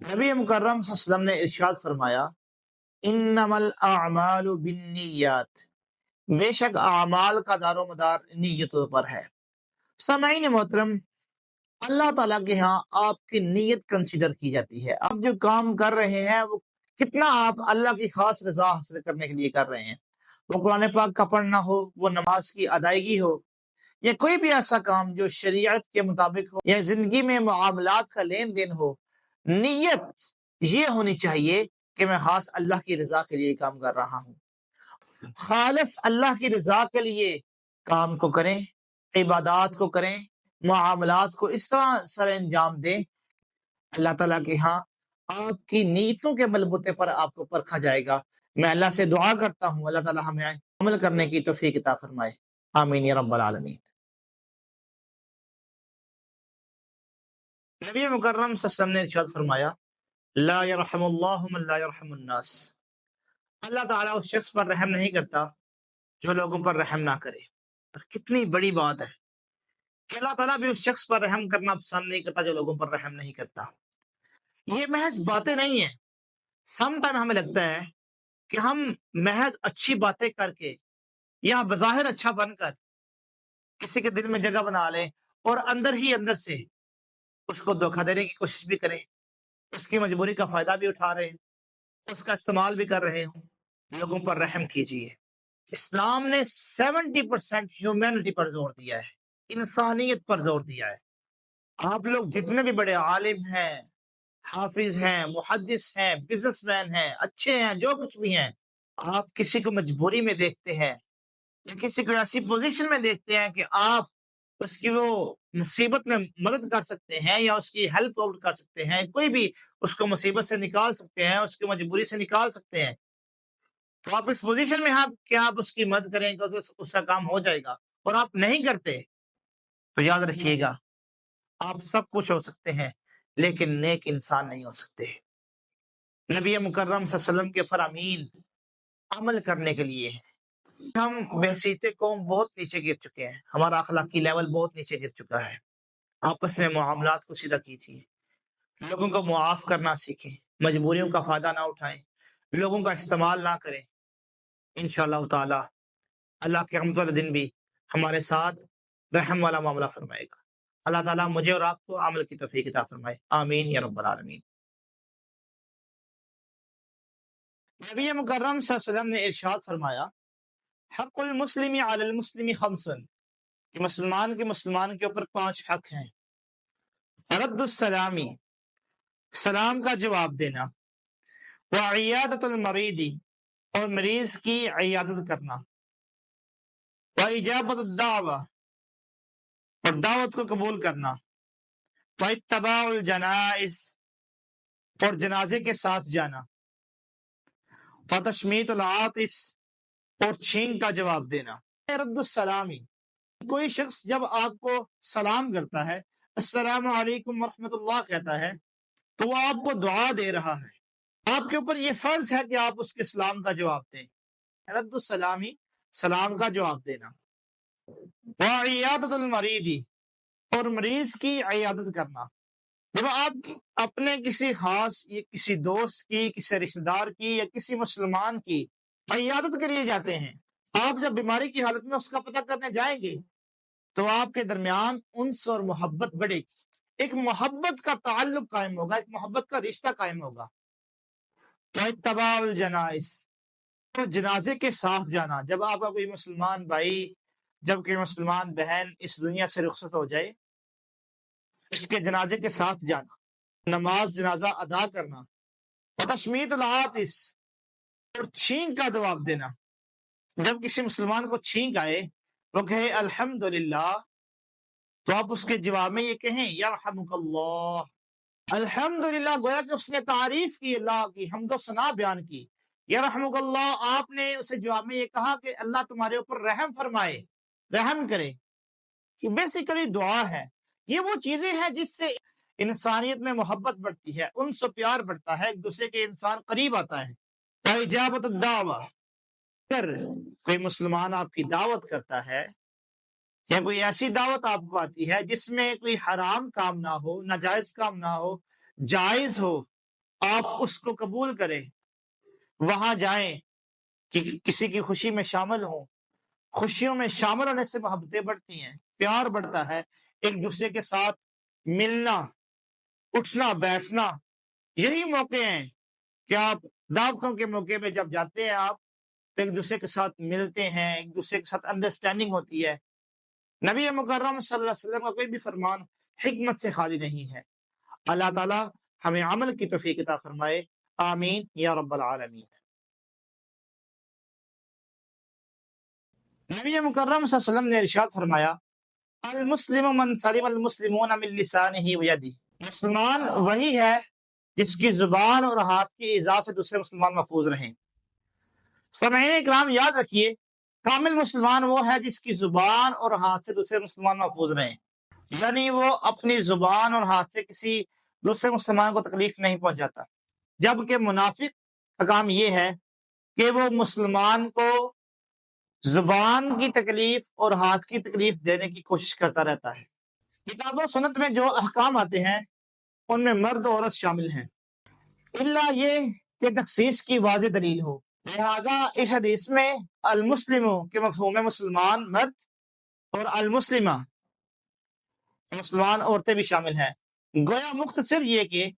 نبی مکرم صلی اللہ علیہ وسلم نے ارشاد فرمایا انمل اعمال بالنیات، بے شک اعمال کا دار و مدار نیتوں پر ہے۔ سامعین محترم، اللہ تعالیٰ کے ہاں آپ کی نیت کنسیڈر کی جاتی ہے۔ آپ جو کام کر رہے ہیں وہ کتنا آپ اللہ کی خاص رضا حاصل کرنے کے لیے کر رہے ہیں۔ وہ قرآن پاک کا پڑھنا ہو، وہ نماز کی ادائیگی ہو، یا کوئی بھی ایسا کام جو شریعت کے مطابق ہو، یا زندگی میں معاملات کا لین دین ہو، نیت یہ ہونی چاہیے کہ میں خاص اللہ کی رضا کے لیے کام کر رہا ہوں۔ خالص اللہ کی رضا کے لیے کام کو کریں، عبادات کو کریں، معاملات کو اس طرح سر انجام دیں، اللہ تعالیٰ کے ہاں آپ کی نیتوں کے بلبوتے پر آپ کو پرکھا جائے گا۔ میں اللہ سے دعا کرتا ہوں اللہ تعالیٰ ہمیں عمل کرنے کی توفیق عطا فرمائے، آمین یا رب العالمین۔ نبی مکرم صلی اللہ علیہ وسلم نے ارشاد فرمایا لا یرحم اللہ من لا یرحم الناس، اللہ تعالیٰ اس شخص پر رحم نہیں کرتا جو لوگوں پر رحم نہ کرے۔ اور کتنی بڑی بات ہے کہ اللہ تعالیٰ بھی اس شخص پر رحم کرنا پسند نہیں کرتا جو لوگوں پر رحم نہیں کرتا۔ یہ محض باتیں نہیں ہیں۔ سم ٹائم ہمیں لگتا ہے کہ ہم محض اچھی باتیں کر کے یا بظاہر اچھا بن کر کسی کے دل میں جگہ بنا لیں اور اندر ہی اندر سے اس کو دھوکہ دینے کی کوشش بھی کریں، اس کی مجبوری کا فائدہ بھی اٹھا رہے ہیں، اس کا استعمال بھی کر رہے ہوں۔ لوگوں پر رحم کیجیے۔ اسلام نے 70% ہیومینٹی پر زور دیا ہے، انسانیت پر زور دیا ہے۔ آپ لوگ جتنے بھی بڑے عالم ہیں، حافظ ہیں، محدث ہیں، بزنس مین ہیں، اچھے ہیں، جو کچھ بھی ہیں، آپ کسی کو مجبوری میں دیکھتے ہیں یا کسی کو ایسی پوزیشن میں دیکھتے ہیں کہ آپ اس کی وہ مصیبت میں مدد کر سکتے ہیں یا اس کی ہیلپ آؤٹ کر سکتے ہیں، کوئی بھی اس کو مصیبت سے نکال سکتے ہیں، اس کی مجبوری سے نکال سکتے ہیں، تو آپ اس پوزیشن میں آپ کہ آپ اس کی مدد کریں گے تو اس کا کام ہو جائے گا، اور آپ نہیں کرتے تو یاد رکھیے گا آپ سب کچھ ہو سکتے ہیں لیکن نیک انسان نہیں ہو سکتے۔ نبی مکرم صلی اللہ علیہ وسلم کے فرامین عمل کرنے کے لیے ہیں۔ ہم بحثیت قوم بہت نیچے گر چکے ہیں، ہمارا اخلاقی لیول بہت نیچے گر چکا ہے۔ آپس میں معاملات کو سیدھا کیجیے، لوگوں کو معاف کرنا سیکھیں، مجبوریوں کا فائدہ نہ اٹھائیں، لوگوں کا استعمال نہ کریں۔ انشاءاللہ تعالی اللہ کے قیامت والے دن بھی ہمارے ساتھ رحم والا معاملہ فرمائے گا۔ اللہ تعالیٰ مجھے اور آپ کو عمل کی توفیق عطا فرمائے، آمین یا رب العالمین۔ نبی مکرم صلی اللہ علیہ وسلم نے ارشاد فرمایا حق المسلم علی المسلم خمسن، کہ مسلمان کے اوپر 5 حق ہیں۔ رد السلامی، سلام کا جواب دینا، وعیادت المریض، اور مریض کی عیادت کرنا، واجابت الدعوہ، اور دعوت کو قبول کرنا، واتباع الجنائز، اور جنازے کے ساتھ جانا، وتشمیت العاطس، اور چھینک کا جواب دینا۔ رد السلامی، کوئی شخص جب آپ کو سلام کرتا ہے، السلام علیکم ورحمۃ اللہ کہتا ہے، تو وہ آپ کو دعا دے رہا ہے۔ آپ کے اوپر یہ فرض ہے کہ آپ اس کے سلام کا جواب دیں۔ رد السلامی، سلام کا جواب دینا، وعیادت المریض، اور مریض کی عیادت کرنا۔ جب آپ اپنے کسی خاص یا کسی دوست کی، کسی رشتہ دار کی یا کسی مسلمان کی عیادت کے لیے جاتے ہیں، آپ جب بیماری کی حالت میں اس کا پتہ کرنے جائیں گے تو آپ کے درمیان انس اور محبت بڑھے گی، ایک محبت کا تعلق قائم ہوگا، ایک محبت کا رشتہ قائم ہوگا۔ واتباع الجنائز، تو جنازے کے ساتھ جانا، جب آپ کا کوئی مسلمان بھائی، جب کوئی مسلمان بہن اس دنیا سے رخصت ہو جائے، اس کے جنازے کے ساتھ جانا، نماز جنازہ ادا کرنا، تشمیت العاطس، اور چھینک کا جواب دینا۔ جب کسی مسلمان کو چھینک آئے، وہ کہے الحمدللہ، تو آپ اس کے جواب میں یہ کہیں یرحمک اللہ، الحمدللہ، گویا کہ اس نے تعریف کی، اللہ کی حمد و ثنا بیان کی۔ یرحمک اللہ، آپ نے اسے جواب میں یہ کہا کہ اللہ تمہارے اوپر رحم فرمائے، رحم کرے۔ یہ بیسیکلی دعا ہے۔ یہ وہ چیزیں ہیں جس سے انسانیت میں محبت بڑھتی ہے، ان سے پیار بڑھتا ہے، ایک دوسرے کے انسان قریب آتا ہے۔ اجابت الدعوہ، اگر کوئی مسلمان آپ کی دعوت کرتا ہے یا کوئی ایسی دعوت آپ کو آتی ہے جس میں کوئی حرام کام نہ ہو، ناجائز کام نہ ہو، جائز ہو، آپ اس کو قبول کریں، وہاں جائیں کہ کسی کی خوشی میں شامل ہوں۔ خوشیوں میں شامل ہونے سے محبتیں بڑھتی ہیں، پیار بڑھتا ہے، ایک دوسرے کے ساتھ ملنا، اٹھنا بیٹھنا، یہی موقع ہیں کہ آپ دعوتوں کے موقع میں جب جاتے ہیں آپ تو ایک دوسرے کے ساتھ ملتے ہیں، ایک دوسرے کے ساتھ انڈرسٹینڈنگ ہوتی ہے۔ نبی مکرم صلی اللہ علیہ وسلم کا کوئی بھی فرمان حکمت سے خالی نہیں ہے۔ اللہ تعالی ہمیں عمل کی توفیق عطا فرمائے، آمین یا رب العالمین۔ نبی مکرم صلی اللہ علیہ وسلم نے ارشاد فرمایا، المسلم من سلم المسلمون من لسانہ ویدہ، مسلمان وہی ہے جس کی زبان اور ہاتھ کی ایذا سے دوسرے مسلمان محفوظ رہیں۔ سامعین اکرام یاد رکھیے، کامل مسلمان وہ ہے جس کی زبان اور ہاتھ سے دوسرے مسلمان محفوظ رہیں، یعنی وہ اپنی زبان اور ہاتھ سے کسی دوسرے مسلمان کو تکلیف نہیں پہنچاتا۔ جبکہ منافق کا کام یہ ہے کہ وہ مسلمان کو زبان کی تکلیف اور ہاتھ کی تکلیف دینے کی کوشش کرتا رہتا ہے۔ کتاب و سنت میں جو احکام آتے ہیں ان میں مرد و عورت شامل ہیں، الا یہ کہ تخصیص کی واضح دلیل ہو۔ لہٰذا اس حدیث میں المسلموں کے مفہوم میں مسلمان مرد اور المسلمہ مسلمان عورتیں بھی شامل ہیں۔ گویا مختصر یہ کہ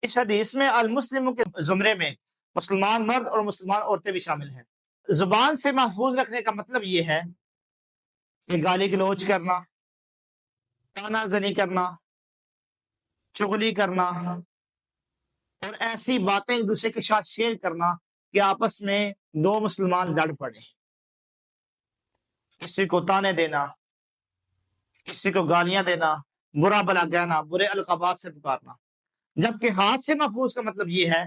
اس حدیث میں المسلموں کے زمرے میں مسلمان مرد اور مسلمان عورتیں بھی شامل ہیں۔ زبان سے محفوظ رکھنے کا مطلب یہ ہے کہ گالی گلوچ کرنا، تانا زنی کرنا، چغلی کرنا اور ایسی باتیں ایک دوسرے کے ساتھ شیئر کرنا کہ آپس میں دو مسلمان لڑ پڑے، کسی کو تانے دینا، کسی کو گالیاں دینا، برا بلا کہنا، برے القابات سے پکارنا۔ جبکہ ہاتھ سے محفوظ کا مطلب یہ ہے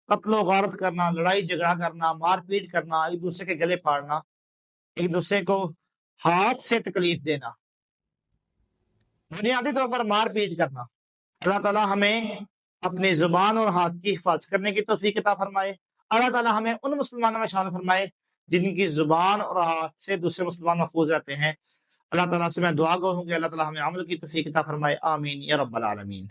قتل و غارت کرنا، لڑائی جھگڑا کرنا، مار پیٹ کرنا، ایک دوسرے کے گلے پھاڑنا، ایک دوسرے کو ہاتھ سے تکلیف دینا، بنیادی طور پر مار پیٹ کرنا۔ اللہ تعالیٰ ہمیں اپنی زبان اور ہاتھ کی حفاظت کرنے کی توفیق عطا فرمائے۔ اللہ تعالیٰ ہمیں ان مسلمانوں میں شامل فرمائے جن کی زبان اور ہاتھ سے دوسرے مسلمان محفوظ رہتے ہیں۔ اللہ تعالیٰ سے میں دعا گو ہوں کہ اللہ تعالیٰ ہمیں عمل کی توفیق عطا فرمائے، آمین یا رب العالمین۔